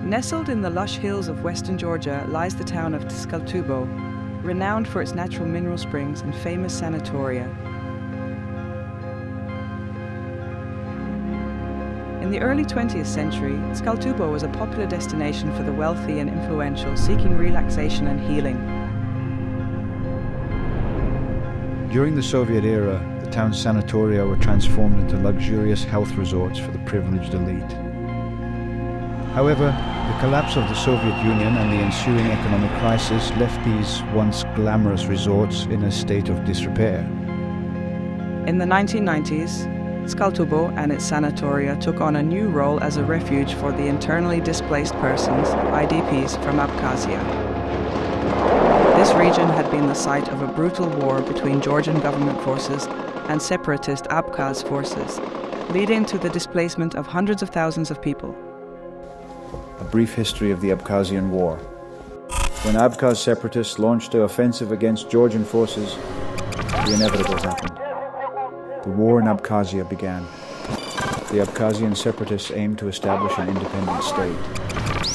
Nestled in the lush hills of western Georgia lies the town of Tskaltubo, renowned for its natural mineral springs and famous sanatoria. In the early 20th century, Tskaltubo was a popular destination for the wealthy and influential seeking relaxation and healing. During the Soviet era, the town's sanatoria were transformed into luxurious health resorts for the privileged elite. However, the collapse of the Soviet Union and the ensuing economic crisis left these once glamorous resorts in a state of disrepair. In the 1990s, Tskaltubo and its sanatoria took on a new role as a refuge for the internally displaced persons, IDPs, from Abkhazia. This region had been the site of a brutal war between Georgian government forces and separatist Abkhaz forces, leading to the displacement of hundreds of thousands of people. A brief history of the Abkhazian War. When Abkhaz separatists launched their offensive against Georgian forces, the inevitable happened. The war in Abkhazia began. The Abkhazian separatists aimed to establish an independent state.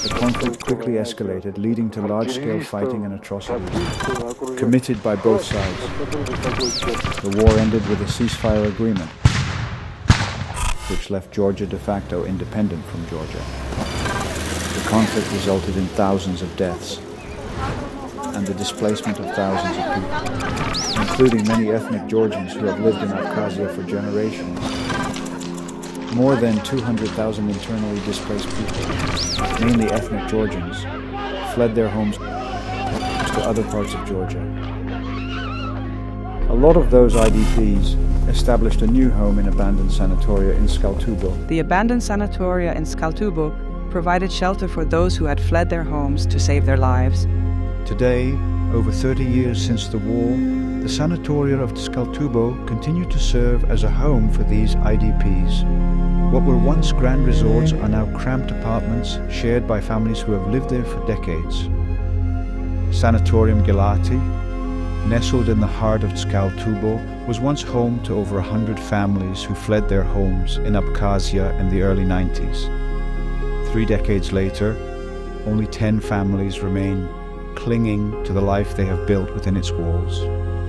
The conflict quickly escalated, leading to large-scale fighting and atrocities, committed by both sides. The war ended with a ceasefire agreement, which left Georgia de facto independent from Georgia. The conflict resulted in thousands of deaths and the displacement of thousands of people, including many ethnic Georgians who have lived in Abkhazia for generations. More than 200,000 internally displaced people, mainly ethnic Georgians, fled their homes to other parts of Georgia. A lot of those IDPs established a new home in abandoned sanatoria in Tskaltubo. The abandoned sanatoria in Tskaltubo provided shelter for those who had fled their homes to save their lives. Today, over 30 years since the war, the sanatoria of Tskaltubo continue to serve as a home for these IDPs. What were once grand resorts are now cramped apartments shared by families who have lived there for decades. Sanatorium Gelati, nestled in the heart of Tskaltubo, was once home to over 100 families who fled their homes in Abkhazia in the early 90s. 3 decades later, only 10 families remain, clinging to the life they have built within its walls.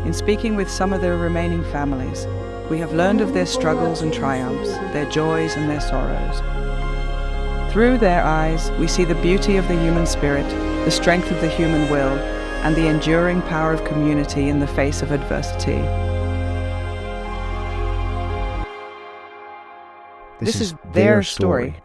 In speaking with some of their remaining families, we have learned of their struggles and triumphs, their joys and their sorrows. Through their eyes, we see the beauty of the human spirit, the strength of the human will, and the enduring power of community in the face of adversity. This is their story.